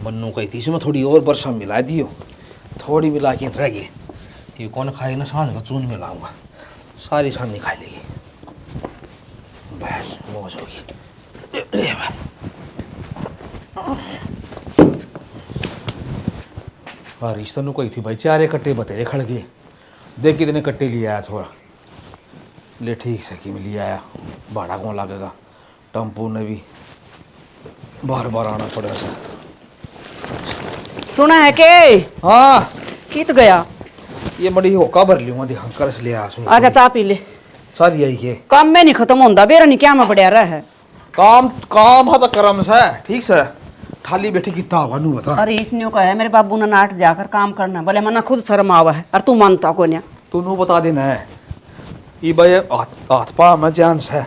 मन्नू कही थी इसमें थोड़ी और बरसा मिला दियो, थोड़ी मिला के रह गए। ये कौन खाएगा ना, सांझ का चून मिलाऊंगा, सारी सांझी खा लेगी, बस मौज होगी। ले भाई हाँ रिश्ता नु कही थी भाई 4 कट्टे बतेरे खड़ गए, देख कितने कट्टे लिए आया थोड़ा ले, ठीक से कि लिया आया, भाड़ा कौन लगेगा, टम्पू ने भी बार बार आना पड़ा से। सुना है के हाँ कित गया ये बड़ी होका भर लियो मत हंकर से ले आ सुन आजा चाह पी ले। सारी यही के काम में नहीं खत्म होंदा बेरा नहीं क्या में पड़या रहा है। काम काम है तो करम से ठीक से, खाली बैठी कितना हुआ नू बता। अरे इसने कहा है मेरे बाबू ने नाट जाकर काम करना, बोले मना खुद शर्म आवा है और तू मानता को नहीं। तू नू बता देना है ये भाई हाथ पा में जान से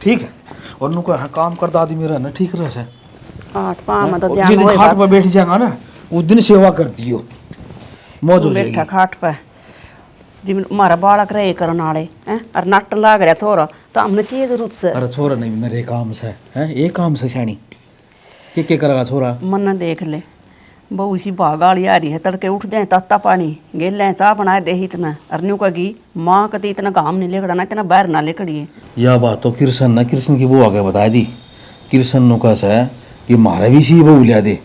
ठीक है, और नू कहा काम कर दादी मेरा ना ठीक रह से हाथ पा में तो और ध्यान जिस दिन होए खाट बस। पर बैठ जाएगा ना उस दिन सेवा कर दियो, मौज हो बैठा जाएगी। खाट पे जिम मारा बालक रहे करन वाले हैं और नट लाग रहा छोरा तो हमने की जरूरत से। अरे छोरा नहीं मेरे काम से है, एक काम से छानी के करेगा छोरा। मन देख ले बहु इसी भागाली आ रही है, तड़के उठ जाए तत्ता पानी गेले चाह बनाए दे इतना और न्यू कही माँ कती इतना काम नहीं लेकड़ा ना इतना बाहर ना लेकड़िए। यह बात तो कृष्ण ना कृष्ण की वो आगे बता दी, कृष्ण नु कैसा है कि मारे भी सी बहू लिया दे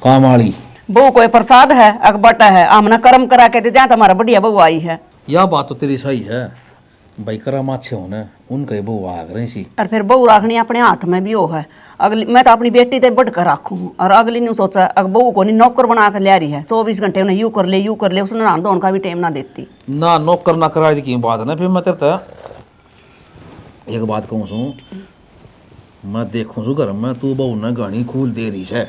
काम वाली। बहू कोई प्रसाद है अकबटा है, हमने कर्म करा के दे जहाँ तुम्हारा बढ़िया बहू आई है। यह बात तो तेरी सही है भाई, कर्म अच्छे हो ना उनके बहू आ रही सी। और फिर बहू रखनी अपने हाथ में भी हो है। अगली मैं तो अपनी बेटी ते बढ़ कर रखूँ और अगली ने सोचा अगर बहू को नहीं नौकर बना कर ले रही है 24 घंटे उन्हें यूँ कर ले उसने नहान धोन का भी टाइम ना देती ना नौकर ना करा की बात है ना। फिर मैं तेरे एक बात कहूँ सू, मैं देखूँ सू घर में तू बहू ने गानी खूल दे रही है,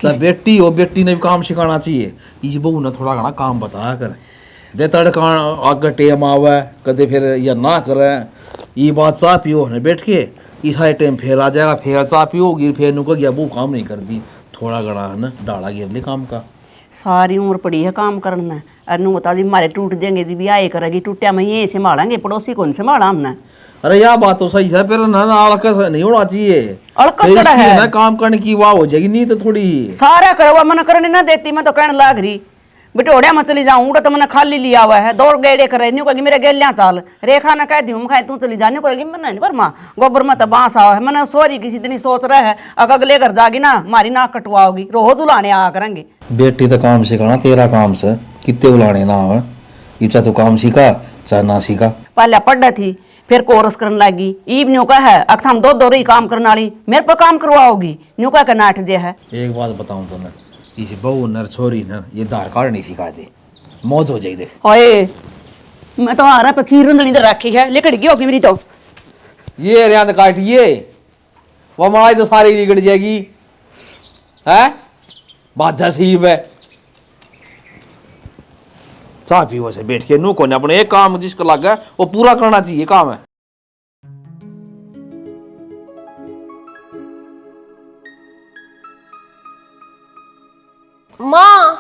चाहे बेटी हो बेटी ने भी काम सिखाना चाहिए, इस बहू ने थोड़ा घना काम बताया कर दे, तड़का आगे टेम आवे कदे फिर या ना करे, ये बात चाह पियो ने बैठ के इस सारे टाइम फिर आ जाएगा, फिर चाह पियोगी फिर नुका गया वो काम नहीं कर दी, थोड़ा घना है ना डाला गिर ले काम का। सारी उम्र पड़ी है काम करना और नू बता जी मारे टूट देंगे जी भी आए करेगी टूटिया में ये संभालेंगे पड़ोसी कौन संभाला हमने। अरे यार बात तो सही है, फिर ना अड़कस नहीं होना चाहिए, अड़कस है ना काम करने की वाह हो जाएगी, नहीं तो थोड़ी सारा करवा मन करने ना देती, मैं तो कहने लाग रही बिटोड़िया में चली जाऊँ तो मैंने खाली लिया हुआ है दौड़ गेड़े करे न्यू कहेगी मेरे गेलियाँ चाल रेखा ना कह दी हूँ खाए तू चली जा न्यू कहेगी मैंने नहीं पर माँ गोबर में तो बांस आवा है, मैंने सॉरी किसी दिन सोच रहा है अगर अगले घर जागी ना मारी नाक कटवाओगी रोज उलाने आ करेंगे। बेटी तो काम सिखाना तेरा काम से कितने उलाने ना हो, ये चाहे तो काम सीखा चाहे ना सीखा। पहले पढ़ थी फिर कोर्स करने लगी ईब न्यू का है अख हम दो रही काम करने वाली मेरे पर काम करवाओगी न्यू का नाट जे है। एक बात बताऊं तुम्हें, इस बहू नर छोरी न ये धार काट नहीं सिखा दे, मौत हो जाएगी देख। ओए मैं तो आ रहा पे खीर रंधनी रखी है लेकड़ की होगी मेरी तो ये रियाद काट ये वो मलाई तो सारी बिगड़ जाएगी है, बाजा सीब है चाह पीओ से बैठ के नू को अपने एक काम जिसका लग है वो पूरा करना चाहिए काम है। माँ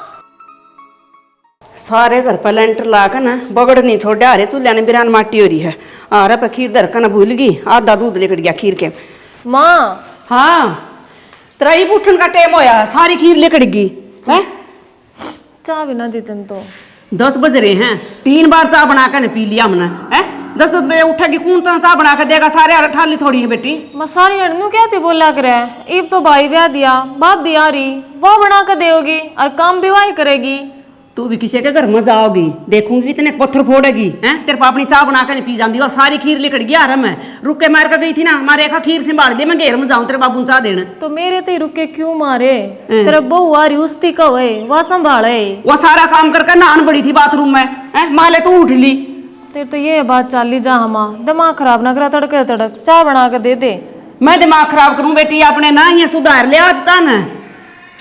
सारे घर पर लेंटर लाकर ना बगड़ नहीं छोड़े आ रहे चूल्हा ने बिरान माटी हो रही है आ रहा पे खीर धर ना भूल गई आधा दूध लेकर गया खीर के। माँ हाँ त्राई उठन का टाइम होया सारी खीर लेकर गई है। चाय भी ना देते तो 10 बज रहे हैं 3 बार चाय बना कर पी लिया हमने है 10 बजे उठेगी कौन सा चाय बना कर देगा, सारे ठाली थोड़ी है बेटी। मैं सारी अड़नू क्या थे बोला करे ईब तो भाई ब्याह दिया बाप भी आ रही वो बना कर देगी और काम भी वही करेगी। तू भी किसी के घर में जाओगी देखूंगी इतने पत्थर फोड़ेगी हैं, तेरे पाप अपनी चाय बना कर पी जाती और सारी खीर लेकर गया रहा मैं रुक के मार कर गई थी ना मारे खा खीर संभाल दे मैं घेर में जाऊं तेरे बाबू चाह देने तो मेरे तो रुके क्यों मारे तेरा बहू आ रही उसती कब है वह संभाले वो सारा काम करके नहान पड़ी थी बाथरूम में हैं, माले तो उठ ली तेरे तो ये बात चाल ली जा हमा दिमाग खराब ना करा तड़के तड़क चाय बना कर दे दे। मैं दिमाग खराब करूं बेटी अपने ना ये सुधार ले आता न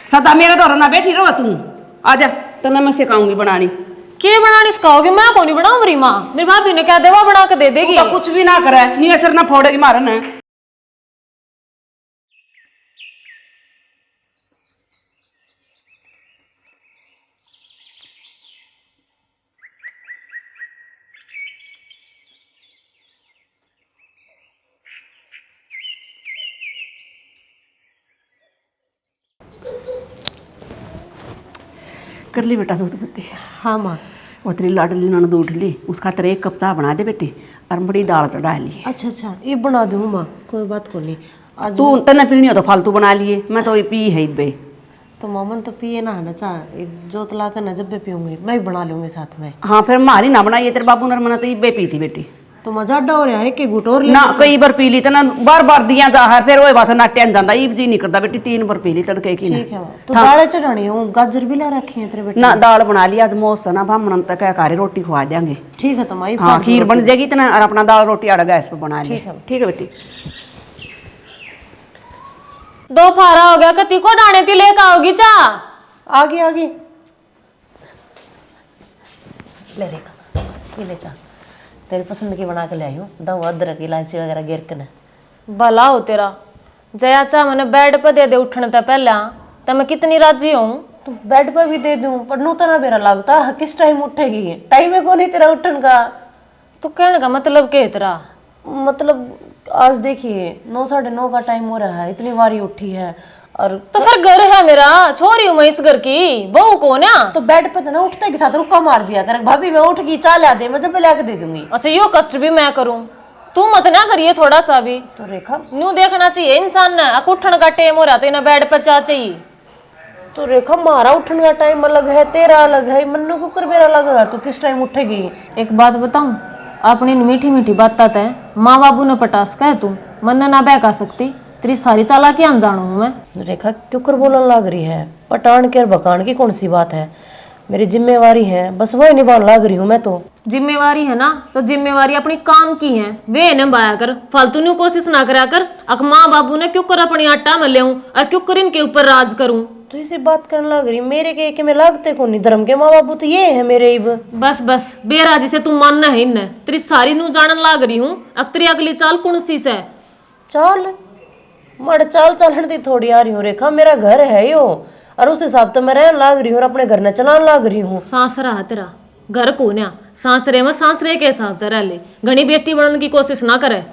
सदा मेरे दौर ना बैठी रहो तू आजा तना मैं सिखाऊंगी बनानी। के बनानी सिखाओगी मैं कौन नहीं बनाऊंगी रही माँ मेरी भाभी ने क्या देवा बना कर दे देगी तो कुछ भी ना करे नी असर ना फोड़ेगी मारन है। कर ली बेटा दूध पत्ती। हाँ माँ। वो तेरी लाडली ननद उठ ली, उसका तेरे 1 कप चाह बना दे बेटी, और बड़ी दाल चढ़ा ली। अच्छा अच्छा, ये बना दूँ माँ, कोई बात को नहीं। आज तू तने पीनी हो तो फालतू बना लिए, मैं तो ये पी है बे। तो मामन तो पिए ना ना चाह, जोत ला कर ना जब भी पीऊंगी मैं भी बना लूंगी साथ में। हाँ फिर मारी ना बनाइए, तेरे बाबू ने मना तो ये पी थी बेटी। तो मजा अड्डा हो रहा है कि गुट और ले ना कई बार पी ली तो ना बार बार दिया जा है, फिर वही बात है नाट्यन जाता ये जी नहीं करता बेटी। 3 बार पी ली तड़के की। ठीक है माँ। तो दालें चढ़ानी है, गाजर भी ला रखी है तेरे बेटे? ना दाल बना ली आज मौसम ना ब्राह्मण तक है कार्य रोटी खुआ देंगे। ठीक है तो माँ हाँ खीर बन जाएगी इतना, और अपना दाल रोटी आड़ा गैस पे बना ली। ठीक है बेटी। दोपहरा हो गया, कति को डाने ती लेकर आओगी चा? आगे आगे ले देखा, ये ले चा, तेरी पसंद की बना के ले आई हूँ। दवा अदरक इलायची वगैरह गिर के ना। भला हो तेरा। जया चा मैंने बेड पे दे दे उठने ते पहले, तो मैं कितनी राजी हूँ। तो बेड पर भी दे दूं, पर नू तो ना मेरा लगता किस टाइम उठेगी, टाइम है को नहीं तेरा उठन का। तो कहने का मतलब क्या है तेरा? मतलब आज देखिए 9 साढ़े 9 का टाइम हो रहा है, इतनी बारी उठी है। और तो फिर घर है मेरा, छोरी हूँ मैं इस घर की, बहू को ना। तो बेड पे तो ना उठते के साथ रुक्का मार दिया कर, भाभी मैं उठ गई चाह ला दे, मैं जब ला के दे दूंगी। अच्छा यो कष्ट भी मैं करूँ, तू मत ना करिए थोड़ा सा भी। तो रेखा न्यू देखना चाहिए इंसान ने, उठने का टाइम हो रहा था ना बेड पर चा चाहिए। तो रेखा मारा उठने का टाइम अलग है, तेरा अलग है, मन्नू को कर मेरा अलग है, तू किस टाइम उठेगी? एक बात बताऊं, अपनी मीठी मीठी बात है, माँ बाबू ने पटास कह तू मन ना बहका सकती, तेरी सारी चालाकी अनजानू हूं मैं। रेखा क्यों कर बोलने लग रही है? पटान के और बकान की कौन सी बात है? मेरी जिम्मेवारी है, बस वही निभाने लग रही हूँ मैं तो। जिम्मेवारी है ना, तो जिम्मेवारी अपनी काम की है, वे निभाया कर, फालतू न्यू कोशिश ना करा कर। अक माँ बाबू ने क्यों कर अपनी आटा में ले और क्यों कर इनके ऊपर राज करूं। तो इसे बात करने लग रही, मेरे के में लागते को नहीं, धर्म के माँ बाबू तो ये है मेरे इब। बस बस बेराजी से तू मानना है इन्हें, तेरी सारी नू जानन लाग रही हूँ। अक्तरी अगली चाल कौन सी से? चाल मड़ चाल चलन दी थोड़ी आ रही हूँ रेखा, मेरा घर है यो, और उस हिसाब तो मैं रहने लाग रही हूँ और अपने घर न चलाने लाग रही हूँ। सासरा है तेरा, घर को ना सासरे में सासरे के हिसाब से रह ले, घनी बेटी बनने की कोशिश ना करे।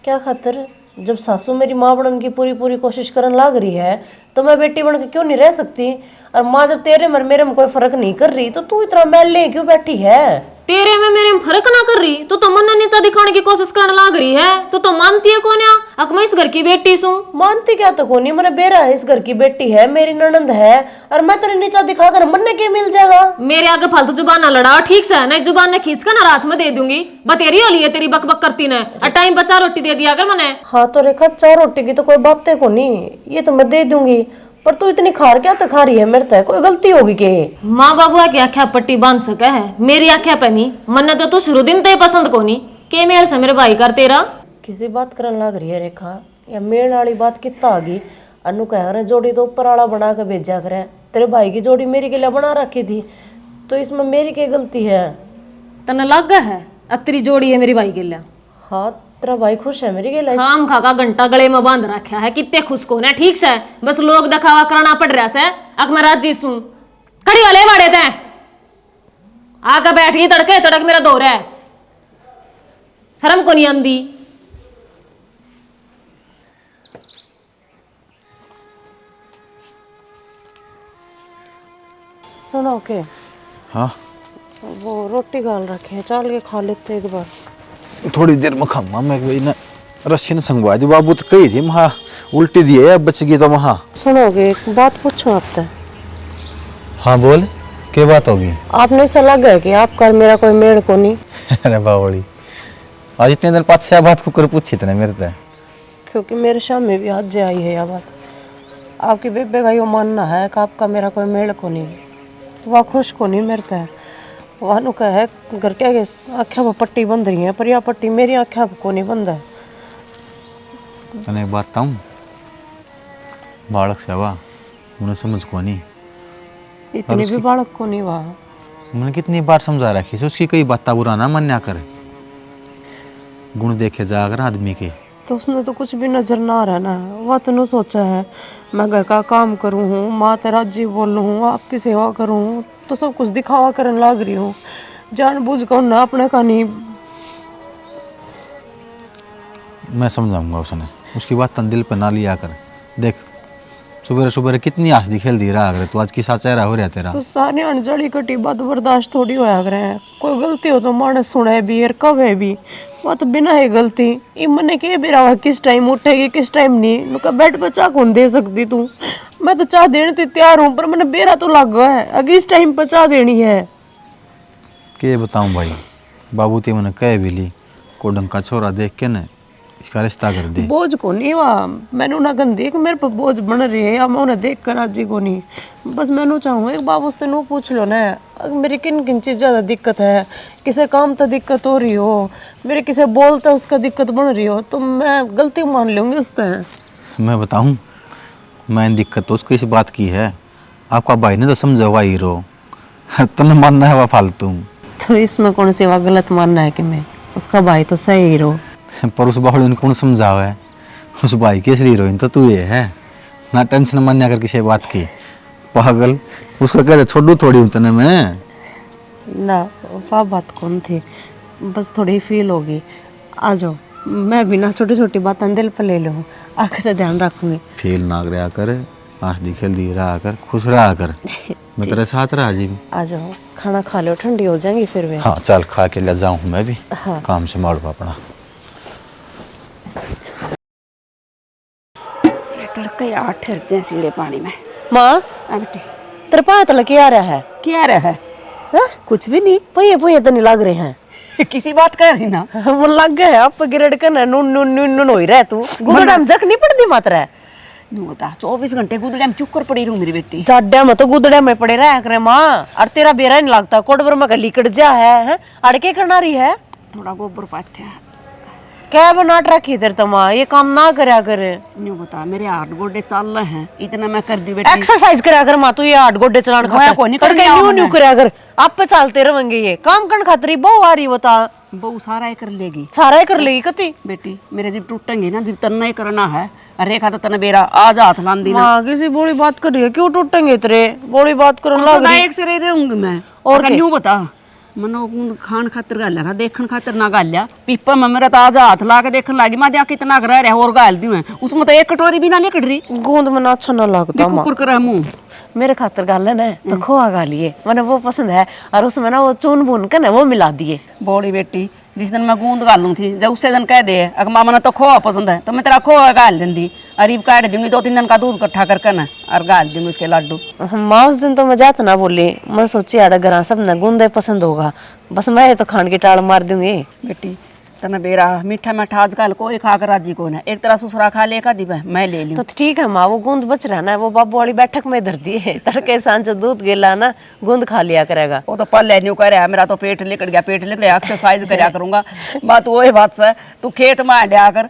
क्या खातर? जब सासू मेरी माँ बनने की पूरी पूरी कोशिश करने लाग रही है, तो मैं बेटी बन के क्यों नहीं रह सकती? और माँ जब तेरे में मेरे में कोई फर्क नहीं कर रही, तो तू इतना मैले क्यों बैठी है? तेरे में मेरे में फर्क ना कर रही तो मन नीचा दिखाने की कोशिश करने लाग रही है, तो मानती है कौन? अक मैं इस घर की बेटी सू। मानती क्या तो कोनी, मैंने बेरा है, इस घर की बेटी है, मेरी ननंद है, और मैं तेरे नीचा दिखाकर मन्ने के मिल जाएगा? मेरे आगे फालतू जुबान ना लड़ा, ठीक से नहीं जुबान ने खींच कर ना रात में दे दूंगी। बतेरी होली है तेरी बक बक करती ने, और टाइम बचा रोटी दे दिया कर मैंने। हाँ तो रेखा 4 रोटी की तो कोई बातें को नहीं, ये तो मैं दे दूंगी, पर तू इतनी खार क्या तो खा रही है? मेरे तो कोई गलती होगी के? माँ बाबू की आख्या पट्टी बांध सके है, मेरी आख्या पे नहीं। मन तो तू शुरू दिन ते पसंद को नहीं के मेरे से मेरे भाई कर तेरा। किसी बात करने लग रही है रेखा, या मेल वाली बात कितना आ गई? अनु कह रहे जोड़ी तो ऊपर वाला बना के भेजा करे, तेरे भाई की जोड़ी मेरी के लिए बना रखी थी, तो इसमें मेरी क्या गलती है? तने लग है अतरी जोड़ी है मेरी भाई के लिए? हाँ तेरा भाई खुश है मेरी के लिए? खाम खा का घंटा गले में बांध रखा है, कितने खुश को ना, ठीक से बस लोग दिखावा करना पड़ रहा से। अक मैं राजी सू, खड़ी वाले बाड़े थे आकर बैठी तड़के तड़क मेरा दौर है, शर्म को नहीं आंदी। सुनो के हाँ वो रोटी गाल रखे है, चाल के खा लेते एक बार। थोड़ी देर में खाऊंगा मैं, वही ना रस्सी ने संगवा दी, बाबू तो कही थी वहाँ उल्टी दी है, बच गई तो वहाँ। सुनोगे एक बात पूछूं आपसे? हाँ बोल, क्या बात होगी? आपने ऐसा लगा है कि आपका और मेरा कोई मेड़ को नहीं? अरे बावड़ी, आज इतने दिन बाद से बात को कर पूछी इतने मेरे से, क्योंकि मेरे सामने भी हद आई है यह बात। आपकी बेबे का यो मानना है कि आपका मेरा कोई मेड़ को नहीं, वह खुश को नहीं मेरे से। वह का है घर के आगे आँखें पर पट्टी बंध रही है, पर यह पट्टी मेरी आँखें को नहीं बंद है। तने एक बात बताऊं, बालक से हुआ उन्हें समझ को नहीं, इतनी भी बालक को नहीं। वह मैंने कितनी बार समझा रखी से, उसकी कई बात बुरा ना मन ना करे, गुण देखे जाकर आदमी के। तो उसने तो कुछ भी नजर ना आ रहा ना, वह तो न सोचा है मैं घर का काम करूँ हूँ, माँ तेरा जी बोलूँ हूँ, आपकी सेवा करूँ, तो सब कुछ दिखावा करने लग रही हूँ, जानबूझ कर ना अपने का नहीं। मैं समझाऊंगा उसने, उसकी बात तन दिल पे ना लिया कर। देख सुबह सुबह कितनी हंसदी खेलती रहा अगर तू आज किसा चेहरा हो रहा तेरा। तो सारे अनजली कटी बात बर्दाश्त थोड़ी होया करे हैं। कोई गलती हो तो मानस सुने भी और कब है भी, वो तो बिना है गलती। ये मने के बेरा हुआ किस टाइम उठेगी किस टाइम नहीं, नुका बेड पे चाह कौन दे सकती तू। मैं तो चाह देने तो तैयार हूँ, पर मैंने बेरा तो लग गया है, अगर इस टाइम पर चाह देनी है। के बताऊं भाई, बाबू ती मैंने कह भी ली कोडम का छोरा देख के न इसका रिश्ता कर दे। बोझ को नहीं हुआ मैंने ना गन देख मेरे पर बोझ बन रही है, या मैं उन्हें देख कर राजी को नहीं। बस मैंने चाहूँ एक बाबू से नो पूछ लो ना, अगर मेरी किन किन चीज़ ज़्यादा दिक्कत है, किसी काम तो दिक्कत हो रही हो, मेरे किसी बोलता उसका दिक्कत बन रही हो, तो मैं गलती मान लूँगी उससे। मैं बताऊं, मैंने दिक्कत तो उसको इस बात की है, आपका भाई ने तो समझा हुआ हीरो, तुमने मानना है वह फालतू। तो इसमें कौन सी बात गलत मानना है कि मैं उसका भाई तो सही हीरो। पर उस बाहुल ने कौन समझावा है, उस भाई की असली हीरोइन तो तू ये है ना। टेंशन मान्या कर किसी बात की, पागल उसका कहते छोड़ू थोड़ी हूँ तने मैं ना। वह बात कौन थी, बस थोड़ी फील होगी। आ जाओ, मैं भी ना छोटी छोटी बातें दिल पर ले लूँ, आगे तो ध्यान रखूंगी। फील ना रहा कर, हंसदी खेलती रहा कर, खुश रहा कर, मैं तेरे साथ रहा जी। आ जाओ, खाना खा लो, ठंडी हो जाएंगी फिर वे। हाँ चल खा के ले जाऊँ मैं भी। हाँ। काम से मारू अपना। तड़के 8 ठहर सीढ़े पानी में। माँ बेटे तेरे पास तो लगे आ रहा है। क्या रहा है? हाँ? कुछ भी नहीं। पहिए पहिए तो नहीं लग रहे हैं। किसी बात कर रही ना। वो लग गए आप गिरड़ कर नून नून नून नून हो रहा है तू। गुदड़ा में जख नहीं पड़ती मात्रा। नू बता 24 घंटे गुदड़े में चुप कर पड़ी रहूं मेरी बेटी। जाड्या में तो गुदड़े में पड़े रहा करे माँ, और तेरा बेरा नहीं लगता। कोडबर में गली कट जा है, अड़के करना रही है। थोड़ा गोबर पाथ्या क्या बनाट रखी तेरे तो माँ, ये काम ना करया करे। न्यू बता मेरे हाथ गोडे चल रहे हैं, इतना मैं कर दी बेटी। एक्सरसाइज करया कर माँ, तू ये हाथ गोड्डे चलान खातर को नहीं करके न्यू न्यू करया कर। आप पे चलते रहेंगे ये काम करने खातिर बहु आ रही बता। बहु सारा ही कर लेगी, सारा ही कर लेगी कती। बेटी मेरे जब टूटेंगे ना, जब तन्ना ही करना है। अरे खा तो तने बेरा आज हाथ लांदी ना। माँ किसी बोली बात कर रही है, क्यों टूटेंगे तेरे? बोली बात करो लग रही। एक से रह रहूंगी मैं। और न्यू बता मनो खान खातिर गाल्या था, देखन खातिर ना गाल्या। पीपा में मेरा तो आज हाथ ला के देखन लगी, मैं क्या कितना रह रहा और गाल दी है उसमें तो एक कटोरी भी ना लेकर रही। गूंद में ना अच्छा ना लगता माँ। कुकर करा मुंह मेरे खातिर गाल है ना तो खोआ गालिए, मैंने वो पसंद है। और उसमें ना वो चून भून के ना वो मिला दिए। बड़ी बेटी जिस दिन मैं गूंद गालूं थी, जब उससे दिन कह दे अगर मामा ने तो खोआ पसंद है तो मैं तेरा खोआ गाल दूंगी। अरीब काट दूंगी 2-3 दिन का दूध इकट्ठा करके ना और गाल दूंगी उसके लड्डू। माँ उस दिन तो मैं जात ना बोली, मैं सोची आड़ा घर सब ना गूंदे पसंद होगा, बस मैं तो खान की टाल मार दूंगी। बेटी तना बेरा मीठा मीठा आजकल कोई खाकर राजी को ना, एक तरह ससुरा खा ले का दिबा मैं ले ली। तो ठीक है माँ, वो गूंद बच रहा ना, वो बाबू वाली बैठक में धर दी है। तड़के सांझ दूध गेला ना गूंद खा लिया करेगा। वो तो पल न्यू करे मेरा तो पेट निकल गया, पेट निकल गया, एक्सरसाइज करया करूंगा। बात वही बात से तू खेत में हड्या कर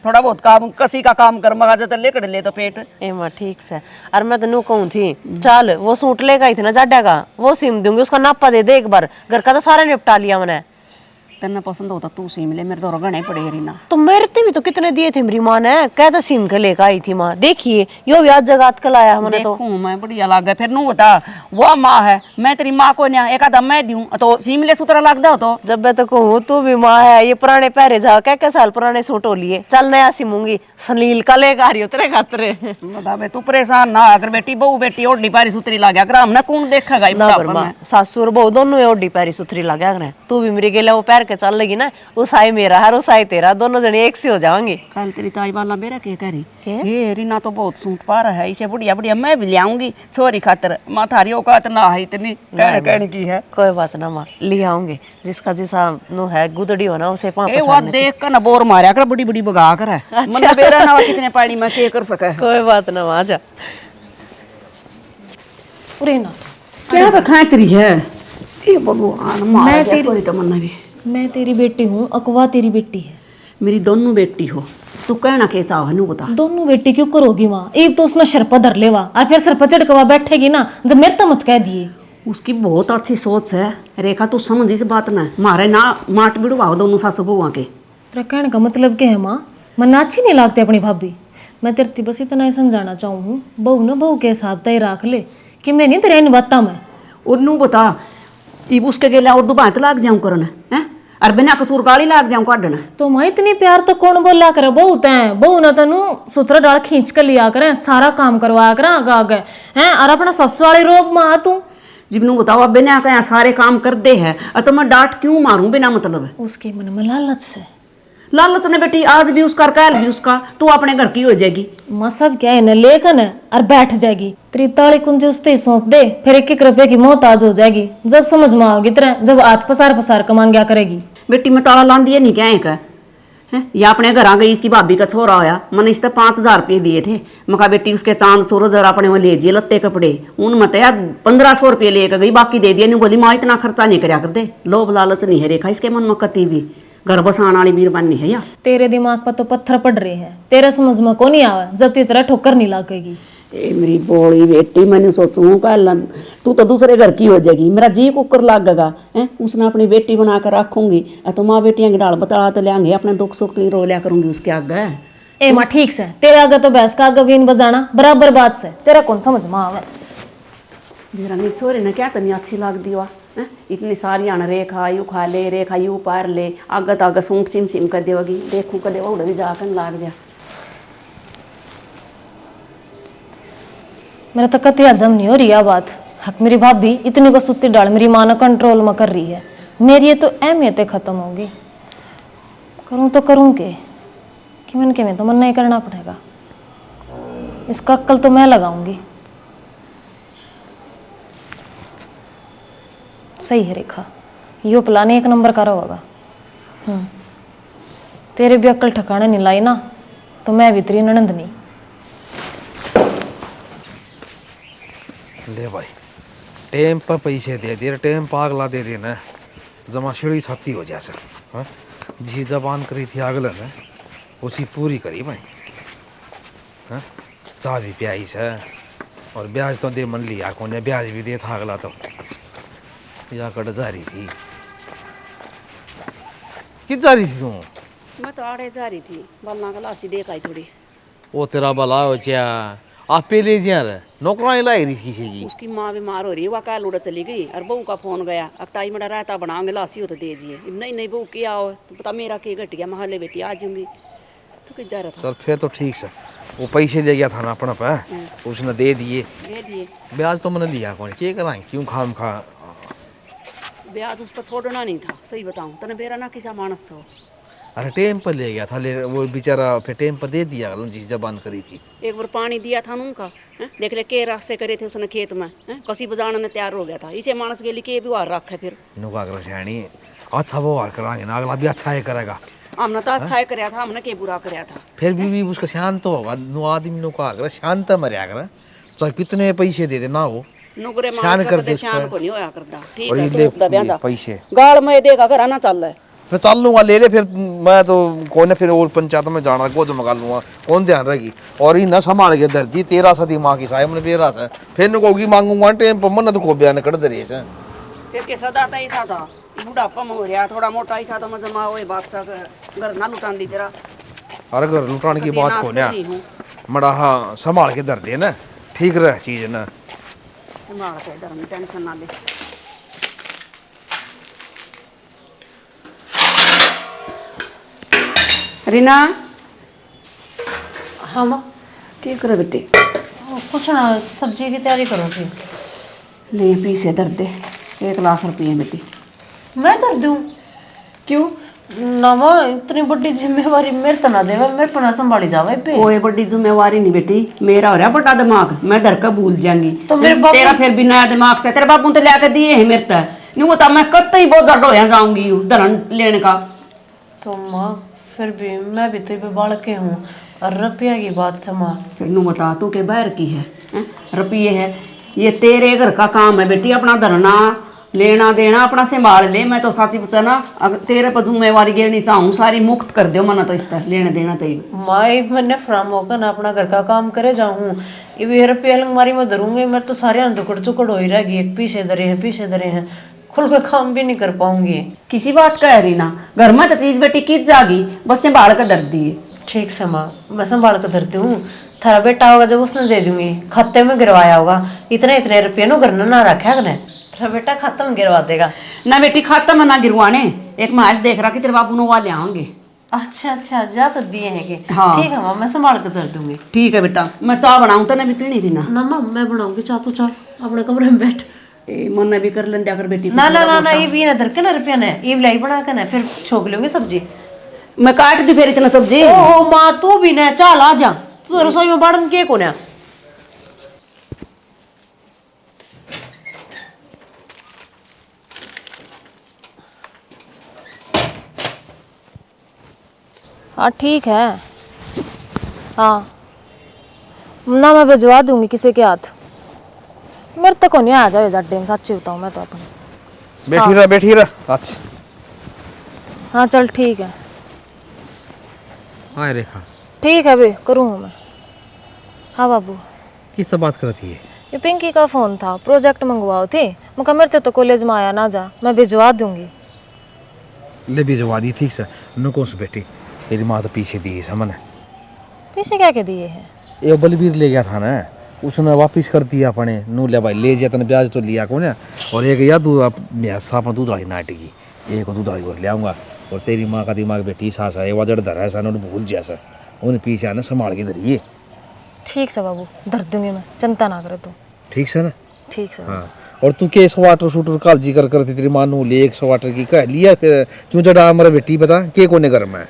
थोड़ा बहुत काम कसी का काम कर, मगा तो लेकर ले तो पेट। ए माँ ठीक से। और मैं तो नू कहूँ थी चल वो सूट लेगा ही थी ना जाड्या का, वो सिम दूंगी, उसका नापा दे दे एक बार। घर का तो सारा निपटा लिया मैंने। तेना पसंद होता तू सीम ले, मेरे तो रगड़े पड़े रही ना। तो मेरे भी तो कितने दिए थे मेरी माँ ने, कहता सिम के लेकर आई थी माँ। देखिए यो भी आज जगात कल आया हमने तो। देखूं मैं बढ़िया लग गया। फिर नू बता वो माँ है, मैं तेरी माँ को नहीं एक आधा मैं दूं तो सीम ले सुतरा लगता हो। तो जब मैं तो कहूँ तू भी माँ है, ये पुराने पहरे जा क्या साल पुराने सूट हो लिए, चल नया सिमूंगी। सलील का लेकर आ रही हो तेरे खातिर। बता बे तू परेशान ना अगर बेटी बहू बेटी ओढ़ी पारी सुतरी लग गया कर, हमने कौन देखेगा ना पर माँ सासू और बहू दोनों ओढ़ी पैरी सुथरी लगा करे। तू भी मेरी गेला वो पैर के चल लगी ना, उस आई मेरा हर उस आई तेरा, दोनों जने एक से हो जाएंगे। कल तेरी ताई वाला मेरा के करी ये रीना तो बहुत सूट पा रहा है, इसे बढ़िया बढ़िया मैं भी ले आऊंगी छोरी खातिर। माँ थारी औकात ना है इतनी कहने की है। कोई बात ना माँ, ले आऊंगे जिसका जिसा नो है गुदड़ी हो ना उसे ए वो देख कर ना बोर मारया कर, बड़ी बड़ी बगा कर है। मन बेरा ना कितने पाड़ी में के कर सके। कोई बात ना माँ जा। अरे ना क्या तो खाच रही है ये भगवान मार दे सॉरी तो मन भी। मैं तेरी बेटी हूँ, अकवा तेरी बेटी है। मेरी दोनों बेटी हो, तू कहना के चाह नू बता। दोनों बेटी क्यों करोगी वहाँ? एक तो उसमें शरपा धर लेवा और फिर सरपा चढ़कवा बैठेगी ना, जब मेरे तो मत कह दिए। उसकी बहुत अच्छी सोच है रेखा, तू समझ इस बात ना। मारे ना माट बिड़वाओ दोनों सासू बहुआ के। तेरा कहने का मतलब क्या है माँ? मन अच्छी नहीं लगती अपनी भाभी। मैं तेरे बस इतना ही समझाना चाहूँ, बहू ना बहू के हिसाब तय रख ले कि मैं नहीं तेरे इन बात में। और नू बता इब उसके गेला और दुबात लाग जाऊं करन है। और बिना कसूर गाली लाग जाऊं काढ़ना। तो माँ इतनी प्यार तो कौन बोला करे, बहू तैं बहू ना तेनू सूत्र डाल खींच कर लिया करे, सारा काम करवाया करे आगे आगे हैं, और अपना सस वाली रोब माँ तू। जिबनू बताओ अब बिना कहीं सारे काम कर दे है और तो मैं डांट क्यों मारूं बिना मतलब। उसके मन में लालच से। लालच ने बेटी आज भी उसका कल भी उसका, तू अपने घर की हो जाएगी। माँ सब क्या है लेखन है और बैठ जाएगी, तेरी ताली कुंजी उसते सौंप दे, फिर 1-1 रुपए की मोहताज हो जाएगी। जब समझ में आओगी तरह, जब हाथ पसार पसार कमांग्या करेगी। बेटी मैं ताला लान दिए नहीं क्या है या अपने घर आ गई, इसकी भाभी का छोरा होया, मैंने इस 5,000 रुपये दिए थे। मैं कहा बेटी उसके चांद सूरज और अपने वो ले जिए लत्ते कपड़े, उन मत यार 1,500 रुपये लेकर गई, बाकी दे दिया। नहीं बोली माँ इतना खर्चा नहीं करया कर दे, लोभ लालच नहीं है रेखा इसके मन में कती भी, घर बसाने वाली मीरबानी है या। तेरे दिमाग पर तो पत्थर पड़ रहे हैं, तेरे समझ में को नहीं आवा, जब ती तरह ठोकर नहीं लगेगी। ए मेरी बोली बेटी, मैंने सोचूं कल तू तो दूसरे घर की हो जाएगी, मेरा जी कुकर लगेगा है, उसने अपनी बेटी बना कर रखूंगी, तो माँ बेटियां की डाल बता तो लेंगे, अपने दुख सुख तो रो लिया करूंगी उसके आगे। ए माँ ठीक से, तेरे आगे तो भैंस का आगे बीन बजाना बराबर बात से, तेरा कौन समझ में आवे। मेरा नहीं छोरे ने क्या तनी अच्छी लग दी वा, इतनी सारी आना रेखा यू खा ले, रेखा यू पार ले, आगे तो आगे सूंख सिम सिम कर देगी, देखूं कदे उड़ भी जाकर लाग जा। मेरा तो कति हजम नहीं हो रही है बात। हक मेरी भाभी इतनी को सुत्ती डाल मेरी माँ ने कंट्रोल में कर रही है, मेरी ये तो अहमियत खत्म होगी। करूँ तो करूँ के में तो मन नहीं करना पड़ेगा, इसका अक्ल तो मैं लगाऊंगी। सही है रेखा, यो प्लान 1 नंबर का होगा। तेरे भी अक्ल ठिकाने नहीं लाई ना, तो मैं भी तेरी ननंद नहीं। ले भाई टेम पर पैसे दे दे, टेम पागला दे देना, जमा सीढ़ी छत्ती हो जैसे जी जबान करी थी अगले ने उसी पूरी करी भाई। हाँ चाह भी प्याई से और ब्याज तो दे मन लिया कौन, ब्याज भी दे था अगला तो या कट जा रही थी। कित जा रही थी तू? मैं तो आड़े जा रही थी, बल्ला गलासी देखा ही थोड़ी। वो तेरा भला हो क्या आप पे ले जा रहे नौकरानी लाई रही किसी की। उसकी माँ बीमार हो रही है, वह कल उड़ा चली गई और बहू का फोन गया, अब ताई मेरा रायता बनाओगे लासी हो तो दे दिए। नहीं नहीं बहू क्या हो तो पता मेरा के घट गया, महले बेटी आ जाऊंगी तो किस जा रहा था। चल फिर तो ठीक से, वो पैसे ले गया था ना अपना पे, उसने दे दिए। ब्याज तो मैंने लिया कौन, क्या कराएं क्यों खाम खा। ब्याज उस पर छोड़ना नहीं था, सही बताऊं तने बेरा ना किसा मानस हो। अरे टेम पर ले गया था, ले वो बेचारा फिर टेम पर दे दिया जिस जबान करी थी। एक बार पानी दिया था उनका, देख ले के रास्ते करे थे उसने खेत में, कसी बजाने ने तैयार हो गया था, इसे मानस के लिए के व्यवहार रखा फिर नुका कर श्याणी अच्छा व्यवहार कराएंगे ना, अगला भी अच्छा ही करेगा। हमने तो अच्छा ही कराया था, हमने के बुरा कराया था। फिर भी उसका शांत तो होगा, नु आदमी नुका कर शांत मरिया कर, चाहे कितने पैसे दे दे ना हो नुकरे शान मानस कर कर दे दे, शान को नहीं होया करता। ठीक और है ये तो दबिया जा पैसे गाल में देगा घर आना चल रहा है। फिर चल लूंगा ले ले, फिर मैं तो कौन फिर और पंचायत में जाना को तो मंगा लूंगा, कौन ध्यान रहेगी। और ये न संभाल के धरती 13 सदी माँ की साहब ने बेरा से फिर न कोगी मांगूंगा टेम पर मन तो को बयान कर दे रही है। फिर के सदा था ऐसा था, बुढ़ापा में हो रहा थोड़ा मोटा ऐसा तो मैं जमा होए बादशाह घर ना लुटान दी तेरा। अरे घर लुटाने की बात को ना मड़ा हाँ संभाल के धर दे ना, ठीक रहे चीज ना संभाल के धर्म टेंशन ना ले। रीना हाँ माँ क्या करे बेटे? कुछ ना, सब्जी की तैयारी करो थी। ले पीछे दर दे 1 लाख रुपये बेटी। मैं दर दूँ? क्यों? ना माँ इतनी बड़ी जिम्मेवारी मेरे तो ना देवा, मेरे पर ना संभाली जावे पे। कोई बड़ी जिम्मेवारी नहीं बेटी, मेरा हो रहा बड़ा दिमाग, मैं डर कर भूल जाऊंगी। तो मेरे बाबू तेरा फिर भी नया दिमाग से, तेरे बापू तो लेकर दिए है मेरे तक, नहीं होता मैं कत ही बहुत ज्यादा हो जाऊंगी धरन लेने का। तो माँ फिर भी मैं भी तो बालक के हूँ, और रुपया की बात से माँ फिर नू बता तू के बाहर की है, रुपये है, ये तेरे घर का काम है बेटी, अपना धरना लेना देना अपना संभाल ले। मैं तो साथी बचा ना, अगर तेरे पर जिम्मेवारी गिरनी चाहूँ सारी मुक्त कर दो मना, तो इस तरह लेना देना तो माँ मैंने फ्राम होकर ना अपना घर का काम करे जाऊँ, ये भी रुपया अलमारी में धरूंगी, मेरे तो सारे दुकड़ चुकड़ हो ही रहेगी, एक पीछे धरे हैं खुल के काम भी नहीं कर पाऊंगी। किसी बात कह रही ना, घर में तो चीज बेटी किस जागी, बस संभाल कर धर दिए। ठीक से माँ मैं संभाल कर धरती हूँ, थारा बेटा होगा जब उसने दे दूंगी, खाते में गिरवाया होगा, इतने रुपये नो घर ना रखा है, तेरा बेटा खाता में गिरवा देगा ना बेटी खाता में ना गिरवाने, एक मैं आज देख रहा कि तेरे बाबू ने वाले आएंगे। अच्छा अच्छा, जा तो दिए हैं के। हाँ। ठीक है माँ, मैं संभाल कर धर दूंगी। ठीक है बेटा, मैं चाय बनाऊं तो भी पीनी थी ना। ना माँ, मैं बनाऊंगी चाह, तू चल अपने कमरे में बैठ। मन ने भी कर लें कर बेटी को ना ना थोड़ा ना ना, मोटा। ये भी ना धर के ना रुपया ने, ये लाई बना के ना फिर छोक लूंगी सब्जी। मैं काट दी फिर इतना सब्जी। ओहो माँ, तू भी ना चल आ जा, तू रसोई में बाड़न के को ना। हाँ ठीक है। हाँ ना, मैं भिजवा दूंगी किसी के हाथ। मेरे तक को नहीं आ जाए जड्डे में, सच्ची बताऊँ मैं तो अपने। बैठी रह। अच्छा हाँ चल ठीक है। हाँ रेखा, ठीक है बे, करूँ मैं। हाँ बाबू, किससे बात करती है? ये पिंकी का फ़ोन था, प्रोजेक्ट मंगवाओ थे। मैं कहा मेरे तो कॉलेज में आया ना जा, मैं भिजवा दूंगी। ले भिजवा दी, ठीक से। नको से बेटी, तेरी माँ तो पीछे दी है समझ। पीछे क्या के दिए हैं? ये बलबीर ले गया था ना, उसने वापिस कर दिया अपने नू। ले भाई ले जा, तने ब्याज तो लिया को ना। और एक या दूध अपना दूध वाली नाटकी, एक दूध वाली और ले आऊँगा। और तेरी माँ का दिमाग बेटी सासा है, वजड़ धरा है सन, भूल जैसा उन्हें पीछे आना संभाल के धरिए। ठीक से बाबू, धर दूंगी मैं, चिंता ना करे तू। ठीक से ना? ठीक से। हाँ, और तू के 100 वाटर शूटर कालजी कर करती तेरी माँ नू ले 100 वाटर की कह लिया, फिर क्यों चढ़ा मेरा बेटी बता के कोने घर में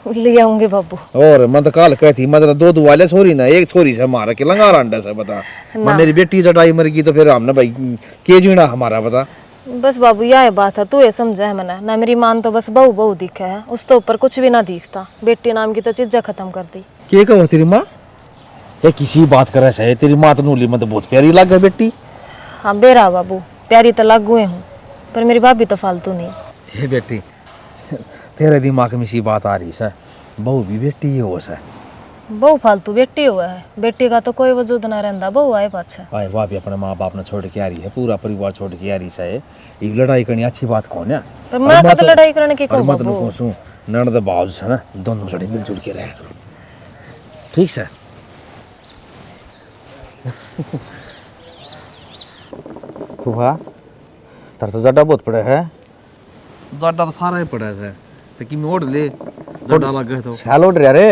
ले आऊंगी बाबू। और मैं तो काल कहती मतलब 2 दुआले छोरी ना, एक छोरी से मारा के लंगा अंडा से बता। मैं मेरी बेटी चढ़ाई मर गई तो फिर हमने भाई के जीना हमारा बता। बस बाबू यह बात है, तू ये समझा है मैंने ना। मेरी मान तो बस बहू बहू दिखा है, उस तो ऊपर कुछ भी ना दिखता। बेटी नाम की तो चीजें खत्म कर दी। के कहो तेरी माँ ये किसी बात करे से? तेरी माँ तो नूली में तो बहुत प्यारी लग है बेटी। हाँ बेरा बाबू, प्यारी तो लग हुए हूँ, पर मेरी भाभी तो फालतू नहीं। हे बेटी, तेरे दिमाग में सी बात आ रही है, बहू भी बेटी ही हो सा। बहू फालतू बेटी हुआ है, बेटी का तो कोई वजूद ना रहता। बहू आए पाछा आए बाप अपने माँ बाप ने छोड़ के आ रही है, पूरा परिवार छोड़ के आ रही है। ये लड़ाई करनी अच्छी बात कौन है? पर मैं कद लड़ाई करने की कहूँ मत बाबू। नको सू ननद बाज है ना, दोनों जड़े मिलजुल के रह। ठीक से फूफा तर तो जड्डा बहुत पड़े है। जाडा तो सारा ही पड़ा है, तो कि ओढ़ ले जाडा लगे तो छाल उड़ रहा रे।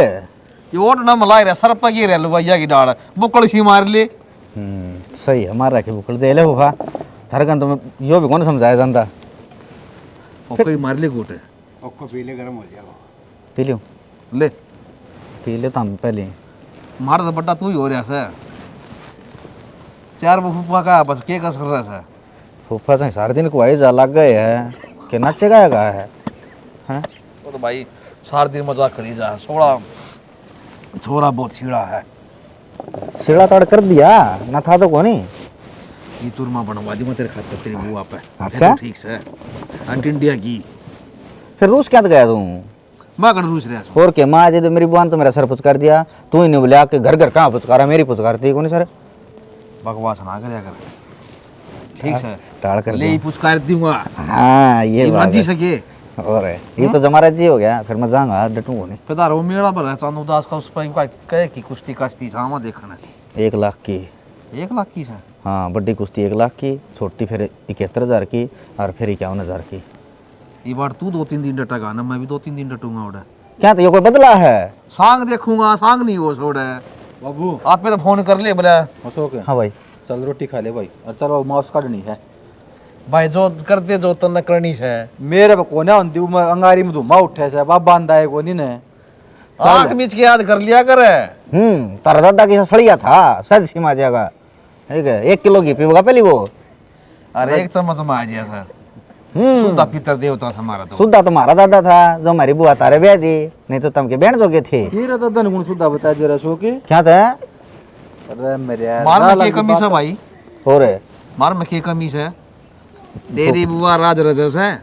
ये ओढ़ ना मलाई रे सर पर गिर रे लुवाइया की डाल बुकड़ सी मार ले। सही है, मार रखे बुकल दे ले फूफा। थारे कन तो मैं यो भी कौन समझाया जानता। और कोई मार ले गोटे आपको पीले गर्म हो जाएगा। पी लियो ले पी ले हम पहले। मार तो बड्डा तू ही हो रहा है। 4 फूफा का बस के कर रहा है। फूफा से सारे दिन को आई जा लग गए है कि नाचेगा है हैं? वो तो भाई सारे दिन मजाक करी जा, छोरा बहुत सीढ़ा है। सीढ़ा तोड़ कर दिया ना था तो कोनी। ये तुरमा बनवा दी मैं तेरे खातिर तेरी बुआ पे। अच्छा? तो ठीक से अंट इंडिया की फिर रूस क्या गया तू? मैं कर रूस रहा और के माँ जी तो मेरी बुआ ने तो मेरा सर पुचकार दिया। तू ही नहीं बोले आके घर घर कहाँ पुचकारा, मेरी पुचकारती कोनी सर। बकवास ना कर कर। ठीक है टाड़ कर ले पुचकार दूंगा। हाँ ये बात राजी है। सके और है। ये तो जमारा जी हो गया, फिर मैं जाऊंगा डटूंगा नहीं। फिर वो मेला पर है चांदू दास का, उस पर कहे की कुश्ती कश्ती सामा देखना 1 लाख की। 1 लाख की से। हाँ बड़ी कुश्ती 1 लाख की, छोटी फिर 71,000 की और फिर 51,000 की। ये बार तू 2-3 दिन डटेगा ना, मैं भी 2-3 दिन डटूंगा। उड़े क्या तो ये कोई बदला है? सांग देखूंगा, सांग नहीं हो छोड़े। बाबू आप पे तो फोन कर ले बोला अशोक हाँ भाई चल रोटी खा ले भाई, और चलो मांस काटनी है। भाई जो करते जो तन करनी है। मेरे पे कोने होती हूँ मैं, अंगारी में धुमा उठे से बाप बांधा है कोनी ने। आंख बीच के याद कर लिया करे। तारा दादा की सड़िया था सच सीमा जाएगा। ठीक है 1 किलो घी पीगा पहली वो। अरे 1 चम्मच में आ जाए सर। शुद्ध पितर देवता था हमारा तो। सुद्धा तुम्हारा दादा था, जो हमारी बुआ तारे ब्याह दी, नहीं तो तम के बहन जोगे थे। हीरा दादा ने गुण सुधा बता दे रहा अशोक। क्या था? अरे मेरे मार में के कमी से भाई, हो रहे मार में के कमी से। तेरी बुआ राज रजस है,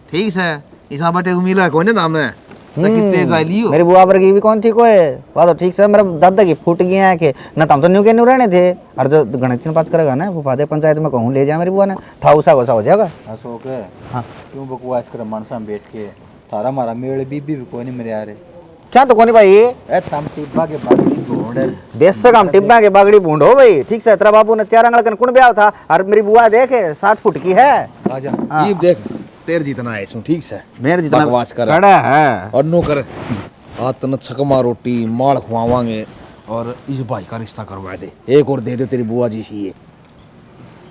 ठीक है। इसा बटे मिला कोने दामने तो कितने जाय लियो। मेरी बुआ वर्गी भी कौन थी कोई बात तो ठीक से। मेरा दादा की फूट गया है कि ना तम तो न्यू के न्यू रहने थे। और जो गणित पास करेगा ना वो फादे पंचायत में कहूँ ले जा मेरी बुआ ने था उसा वसा हो जाएगा। अशोक हाँ क्यों बकवास कर मानसा में बैठ के, थारा मारा मेरे बीबी भी कोनी मेरे आ रहे। क्या तो कोनी भाई ए तम टिब्बा के बागड़ी ढूंढ देश से काम टिब्बा के बागड़ी बूंद हो भाई। ठीक से तेरा बाबू ने 4 अंगल कन कुण ब्याह था और मेरी बुआ देखे 60 फुट की है। आजा। हाँ। ये देख तेर जितना है इसमें, ठीक से मेरे जितना बकवास कर खड़ा है। और नो कर हाथ न छकमा रोटी माड़ खुआवांगे और इस भाई का रिश्ता करवा दे, एक और दे दो तेरी बुआ जी सी है।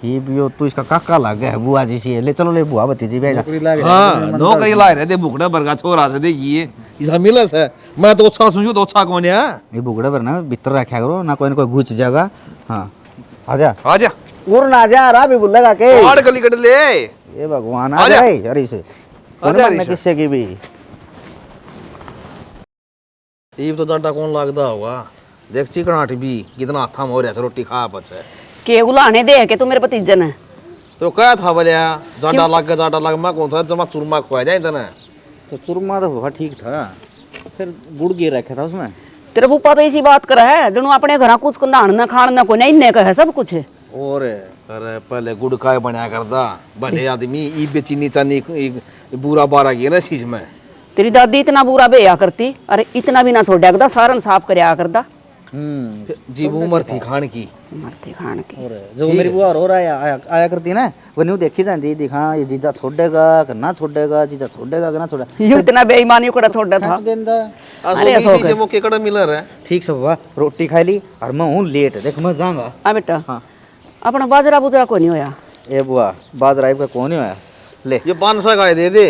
ये भी हो तू इसका काका लग गया है बुआ जी सी। ले चलो ले बुआ भतीजी भेजा। हाँ नौकरी लाए रहते बुकड़ा बरगा छोरा से देखिए इसका मिलस है। मैं तो अच्छा सुनूं तो अच्छा कौन है। ये बुगड़े पर ना भीतर रखा करो ना, कोई ना कोई घुस जाएगा। हाँ आजा आजा गुरु ना जा रहा भी बुलेगा के आड़ गली कट ले। ये भगवान आजा। आ जाए अरे से आजा ना किससे की भी ये तो जाटा कौन लगता होगा। देख चिकनाट भी कितना हाथा हो रहा है रोटी खा बचे के उलाने दे के तू मेरे भतीजन है। तो क्या था बोलिया जाटा लग मैं कौन था जमा चूरमा खुआ जाए इतना। तो चूरमा तो हुआ ठीक था, फिर गुड़ गिर रखा था उसमें। तेरे बुपा तो इसी बात कर है जनु अपने घर कुछ को नहान न खान न को नहीं इन्ने का है सब कुछ है। और अरे पहले गुड़ काय बनाया करता भले आदमी ई बेचीनी चानी बुरा बारा की ना चीज में। तेरी दादी इतना बुरा बेया करती, अरे इतना भी ना छोड़ा करता, सारन साफ करया करता। जीव उम्र थी खान की मरते खान के। और जो मेरी बुआ और आया करती ना वो न्यू देखी जाती दिखा ये जीजा छोड़ेगा कि ना छोड़ेगा, जीजा छोड़ेगा कि ना छोड़ेगा। यू इतना बेईमानी को छोड़ा था। अरे अशोक से वो केकड़ा मिला रहा है। ठीक से हुआ रोटी खाई ली और मैं हूँ लेट, देख मैं जाऊंगा। आ बेटा हाँ। अपना बाजरा बुजरा को नहीं होया। ए बुआ बादराइब का कौन है ले ये 500 का दे दे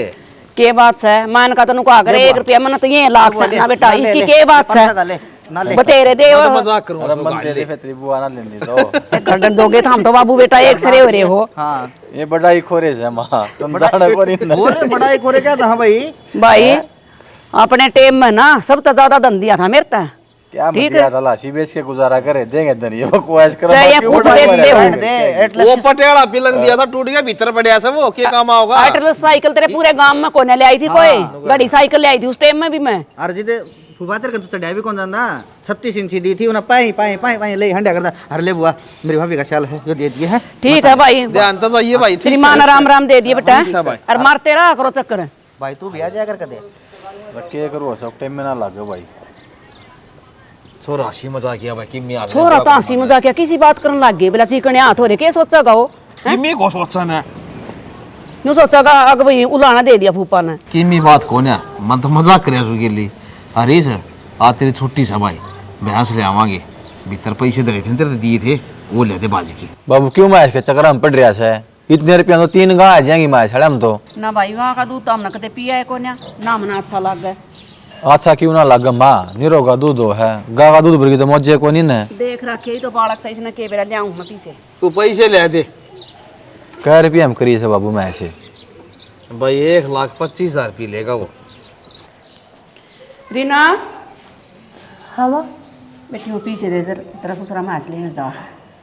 के बात है मान का तनु का करे 1 रुपया मन तो ये लाख से ना बेटा इसकी के बात है बतेरे दे मैं तो मजाक करूं अरे मन दे दे फिर तेरी बुआ ना लेने दो। गर्दन दोगे तो हम तो बाबू बेटा एक सरे हो रहे हो। हाँ ये बड़ा ही खोरे है मां तुम जाना को नहीं। बोले बड़ा एक और क्या था भाई। भाई अपने टेम में ना सब तो ज्यादा धन दिया था मेरे ता क्या ठीक मत याद लाशी बेच के गुजारा करे देंगे धनिया बकवास कर। चाहे ये कुछ बेच दे हो। वो पटेड़ा पिलंग दिया था टूट गया भीतर पड़या से वो क्या काम आओगा। आइटल साइकिल तेरे पूरे गांव में कोने ले आई थी कोई गाड़ी साइकिल ले आई थी उस टाइम में भी मैं। अरे जी फुफातर का तो डायबी कौन जानता 36 इंची दी थी उन्हें पाई पाई पाई पाई ले हंडा करता। अरे ले बुआ मेरी भाभी का ख्याल है जो दे दिए है। ठीक है भाई ध्यान तो चाहिए भाई। तेरी मां ने राम राम दे दिए बेटा भाई। और मारते रहा करो चक्कर। भाई तू भी आ जाया कर दे के करो सब टाइम में ना लागे भाई। छोरा हंसी मजाक किया भाई किम्मी आ छोरा तो हंसी मजाक किया किसी बात करने लग गए बोला चिकने हाथ हो रहे के सोचा गा वो किम्मी को सोचा ना न्यू सोचा गा अग भाई उलाना दे दिया फूफा ने। किम्मी बात कौन है मन तो मजाक करे उसके लिए। अरे सर आज तेरी छुट्टी से भाई भैंस ले आवांगे भीतर पैसे दे थे तेरे दिए थे वो ले दे बाजी की। बाबू क्यों मैच के चक्कर हम पड़ रहा है इतने रुपया तो 3 गाय आ जाएंगी मैच हम तो ना भाई वहाँ का दूध तो हमने कदे पिया है कोन्या ना मना अच्छा लग गया। अच्छा क्यों ना लग माँ निरो का दूध है गाय का दूध भर तो मौजे को नहीं है। देख रखे तो बालक सही से न के बेरा ले आऊं मैं पीछे तू पैसे ले दे कै रुपया हम करिए से बाबू मैं ऐसे भाई 1,25,000 रुपये लेगा वो। रीना हाँ माँ। बेटी वो पीछे दे दे तेरा ससुरा मैच लेने जा।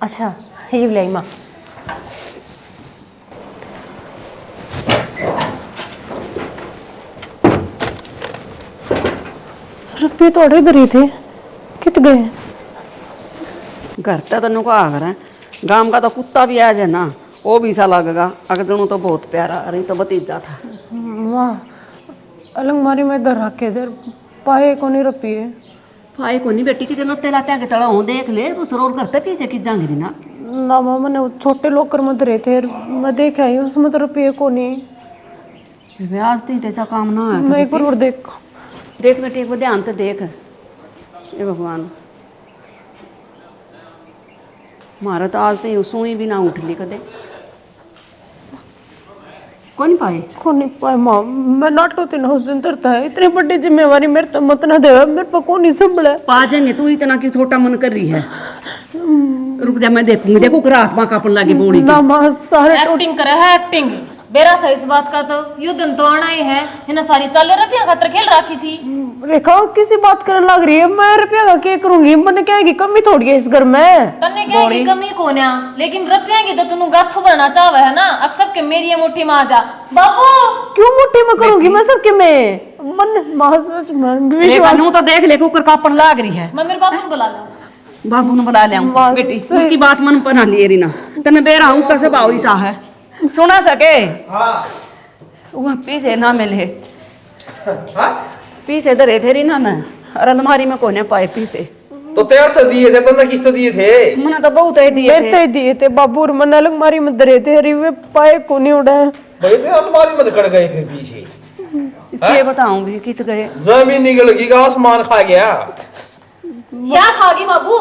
अच्छा ये ले आई माँ। रुपये तो इधर ही थे कित गए। घर तो तनु को आगर है गांव का तो कुत्ता भी आ जाए ना वो भी सा लगेगा अगर जनू तो बहुत प्यारा अरे तो भतीजा था। माँ अलमारी में इधर रखे इधर पाए को नहीं रुपये। भाई को नहीं बेटी कितने लत्ते लाते आगे तड़ा हूँ देख ले वो सरोर करते पीछे की जांगी ना ना माँ मैंने वो छोटे लोकर में धरे थे मैं देख आई उसमें तो रुपये को नहीं। आज तीन ऐसा काम ना है मैं एक बार और देख बेटी एक बार ध्यान से देख ये भगवान मारा तो आज तो सुई भी ना उठ ली कदे कौन पाए को नहीं पाए माँ मैं नाटो तीन उस दिन तरता है इतनी बड़ी जिम्मेवारी मेरे तो मत ना दे मेरे पर को नहीं संभला पा जाएंगे तू इतना क्यों छोटा मन कर रही है। रुक जा मैं देखूंगी देखो रात माँ कापन लगी बोड़ी ना माँ सारे एक्टिंग करे है एक्टिंग बेरा था इस बात का तो यो दिन तो आना ही है इन्हें सारी चाले रुपया खातर खेल रखी थी। रेखा किसी बात करने लग रही है मैं रुपया का क्या करूंगी मैंने क्या की कमी थोड़ी है इस घर में तन्ने क्या की कमी को ना लेकिन रुपया की तो तनु गाथू भरना चाहे है ना अक्सर के मेरी मुट्ठी में आ जा बाबू क्यों मुट्ठी में करूंगी मैं सबके में मन सच में विश्वास तो देख ले कुकर कापन लाग रही है मैं मेरे बाबू को बुला ला बाबू ने बुला लिया माँ बेटी उसकी बात मन पर ना लिए रीना तने बेरा उसका स्वभाव ही सा है सुना सके वह पीछे ना मिले पीछे धरे थे रीना में और अलमारी में कोने पाए पीछे तो तैयार तो दिए थे तो किस्त दिए थे मैंने तो बहुत है दिए मेरे तो दिए थे बाबू और मन अलमारी में धरे थे अरे वे पाए को नहीं उड़ा भाई फिर अलमारी में कट गए फिर पीछे ये बताऊंगी कित गए जमीन निकल गई का आसमान खा गया। क्या खागी बाबू?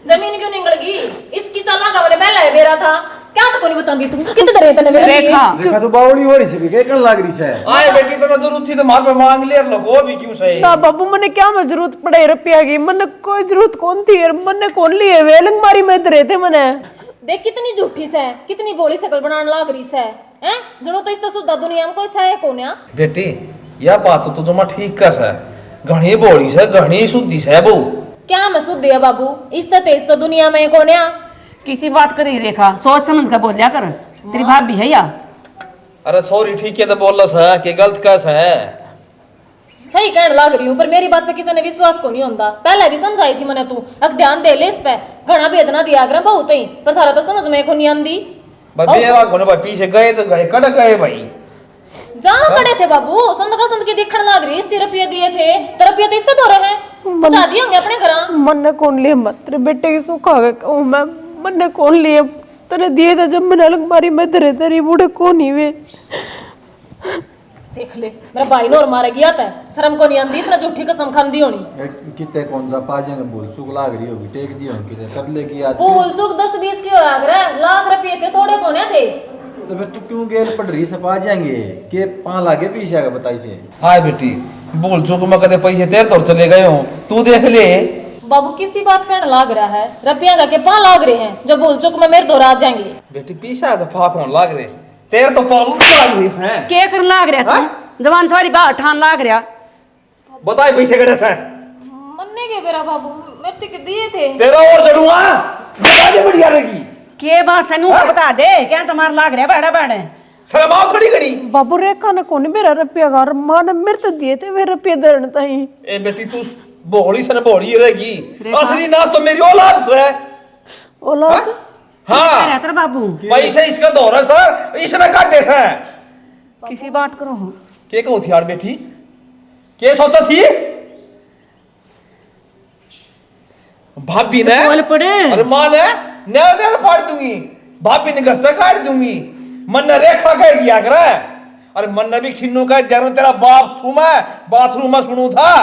जमीन क्यों निकलेगी? इसकी चलना का बोले पहले बेरा था क्या तो कोनी बताऊंगी तुम कितने दरे तने मेरे लिए? रेखा देखा तो बावड़ी हो रही से भी कन लाग रही है। आए बेटी तो जरूरत थी तो मार पे मांग ले लो भी क्यों सही ना बाबू मने क्या में जरूरत पड़े रुपया की, मने कोई जरूरत कौन थी यार, मने कौन लिए वेलंग मारी में रहे थे मने। देख कितनी झूठी से कितनी बोली शकल बनाने लाग रही से हैं जनो तो इस तो सुद्धा दुनिया में कोई सह कोन्या। बेटी यह बात तो तुम ठीक कर सा घणी बोली से घणी शुद्धि से बहू क्या मैं शुद्ध है बाबू? इस तो तेज तो दुनिया में कोन्या। किसी बात करी रेखा सोच समझ कर बोलिया कर, तेरी भाभी है या? अरे सॉरी ठीक है तो बोल सा कि गलत कैसा है। सही कहने लग रही हूँ पर मेरी बात पे किसी ने विश्वास को नहीं होता। पहले भी समझाई थी मैंने तू अब ध्यान दे ले इस पे घना भेदना दिया कर बहुत ही पर थारा तो समझ में को नहीं आंदी। भाई मेरा कोने भाई पीछे गए तो गए कट गए भाई जहाँ खड़े थे बाबू संद का संद की दिखने लग रही इस रुपये दिए थे तो रुपये तो इससे तो रहे हैं पहुंचा दिए होंगे अपने घर। मने कौन लिए मत तेरे बेटे की सुखा गए कहूं मैं, मने कौन लिए तेरे दिए थे जब मैंने अलमारी में धरे तेरी बूढ़े कौन ही वे। देख ले मेरा भाई नोर मारे गया था शर्म को नहीं आंदी इसने झूठी कसम खांदी होनी। कितने कौन सा पाजे में बोल चुक लाग रही होगी टेक दी होगी कितने कर लेगी आज भूल चूक 10-20 की होया करे लाख रुपये थे थोड़े कोने थे। तो फिर तू क्यों गेल पड़ रही से पा जाएंगे के 5 लागे पीछे आगे बताई से। हाय बेटी बोल चुक मैं कदे पैसे तेरे तौर चले गए हूँ तू देख ले। बाबू किसी बात कहने लाग रहा है रुपया का के 5 लाग रहे हैं जो भूल चूक में मेरे दो आ जाएंगे। बेटी पीछा तो फाक होने लाग रहे तेरे तो पालू लाग रही हैं के कर लाग रहा तू जवान सवारी बाहर ठान लाग रहा बताए पैसे कड़े से मन्ने के मेरा बाबू मेरे के दिए थे तेरा और जड़ूंगा बता दे बढ़िया रहेगी के बात सनू बता दे क्या तुम्हारा लाग रहा बड़ा बड़ा शर्म आओ थोड़ी घड़ी। बाबू रेखा ने कौन मेरा रुपया घर मां ने मेरे तो दिए थे वे रुपये देने ताई। ए बेटी तू बोली से बोली रहेगी असली नाच तो मेरी औलाद से औलाद हाँ रहता बाबू पैसे इसका दौर है सर इसने काटे से किसी बात करो के कहू थी यार बेटी के सोचा थी भाभी ने बोल पड़े अरे मां ने नैल फाड़ दूंगी भाभी ने घर तक काट दूंगी मन ने रेखा कह दिया कर अरे मन ने भी खिन्नू कह दिया तेरा बाप सुमा बाथरूम में सुनू था।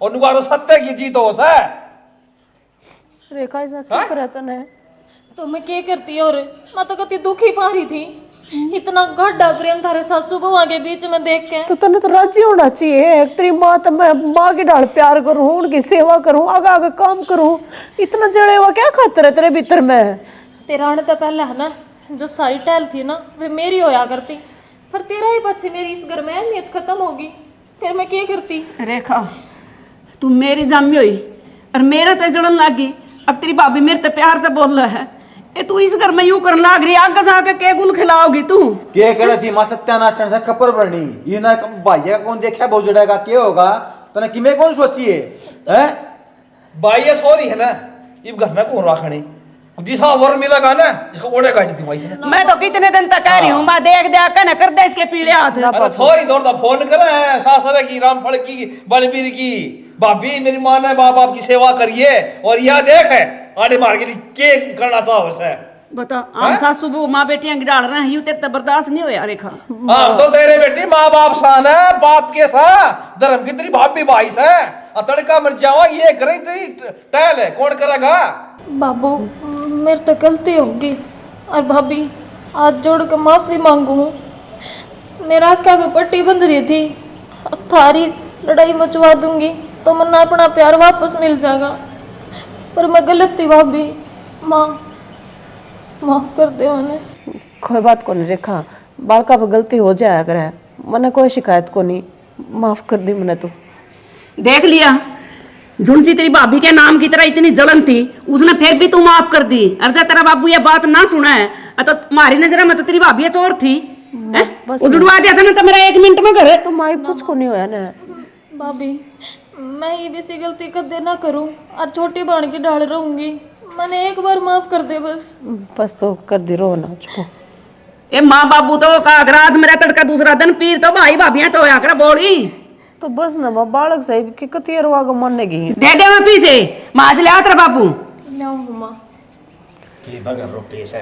और नुकारो सत्य की जीत हो सा रेखा ऐसा क्यों करे तने? तो मैं क्या करती और मैं तो कति दुखी पा रही थी इतना गड्ढा प्रेम थारे सासू बहुआ के बीच में देख के। तो तने तो राजी होना चाहिए तेरी माँ तो मैं माँ के ढाल प्यार करूँ उनकी सेवा करूँ आगे आगे काम करूँ इतना जड़े हुआ क्या खातर है तेरे भीतर में। तेरा आने तो पहले है ना जो सारी टहल थी ना वे मेरी होया करती पर तेरा ही बच्चे मेरी इस घर में अहमियत खत्म होगी फिर मैं क्या करती। रेखा तू मेरी जामी हुई और मेरा तो जड़न लागी अब तेरी भाभी मेरे तो प्यार से बोल रहा है ए तू इस घर में यूं कर लाग रही आगे जाके के गुल खिलाओगी तू के करे थी मां सत्यानाश से कपर बरनी ये ना भाईया का कौन देखा बहुत जड़ेगा के होगा तने किमे कौन सोची है हैं भाई सॉरी है ना ये घर में कौन राखनी जिस वर मिलेगा ना जिसको ओढ़े काटी थी भाई से मैं तो कितने दिन तक कह रही हूँ मैं देख देख कर न कर दे इसके पीले हाथ अरे सॉरी दौड़ दा फोन करे सासरे की रामफल की बलबीर की भाभी मेरी मां ने बाप आपकी सेवा करिए और यह देख है आड़े मार के लिए के करना चाहो से बता हम सासू बहू माँ बेटियां गिराड़ रहे हैं यूं तेरे तो बर्दाश्त नहीं होया रेखा। हाँ तो तेरे बेटी माँ बाप सान है बाप के सा धर्म की तेरी भाभी भाई से तड़का मर जावा ये करे तेरी टहल है कौन करेगा। बाबू मेरे तो गलती होगी और भाभी हाथ जोड़ कर माफी मांगू मेरा क्या भी पट्टी बंध रही थी अब थारी लड़ाई मचवा दूंगी तो मन अपना प्यार वापस मिल जाएगा पर मैं गलत थी भाभी माँ माफ कर दे मैंने। कोई बात को नहीं रेखा बालका पर गलती हो जाया करे मने कोई शिकायत को नहीं माफ कर दी मैंने तो। देख लिया झुलसी तेरी भाभी के नाम की तरह इतनी जलन थी उसने फिर भी तू माफ कर दी अरे तेरा बाबू ये बात ना सुना है तो तुम्हारी नजर में तो तेरी भाभी चोर थी उजड़वा दिया था ना तो मेरा 1 मिनट में घर तो माई कुछ को नहीं होया ना भाभी मैं ये भी सी गलती कदे ना करूं और छोटी बहन की ढाल रहूंगी मैंने एक बार माफ कर दे बस तो कर दी रो ना चुप ए माँ बाबू तो कागराज मेरा तड़का दूसरा दिन पीर तो भाई भाभियां तो आकर बोली तो बस ना माँ बालक साहिब की कतियरवा को मानने की दे दे मैं पीसे माँ से ले आ तेरा बाबू लाओ मम्मा की बगल रुपये से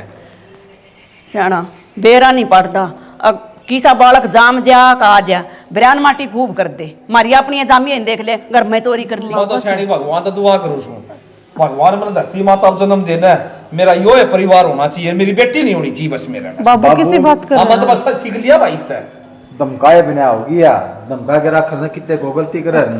सियाना बेरा नहीं पड़ता अब किसा बालक जाम जा का जा बिरान माटी खूब कर दे मारी अपनी जामी देख ले घर में चोरी कर ली मैं तो सैनी भगवान तो दुआ करूँ उसको भगवान मैंने धरती माता को जन्म देना है मेरा यो है परिवार होना चाहिए मेरी बेटी नहीं होनी चाहिए बस मेरा बाबू किसी बात कर हाँ मैं तो बस सीख लिया भाई इस तरह धमकाए बिना होगी या धमका के रख कितने को गलती करे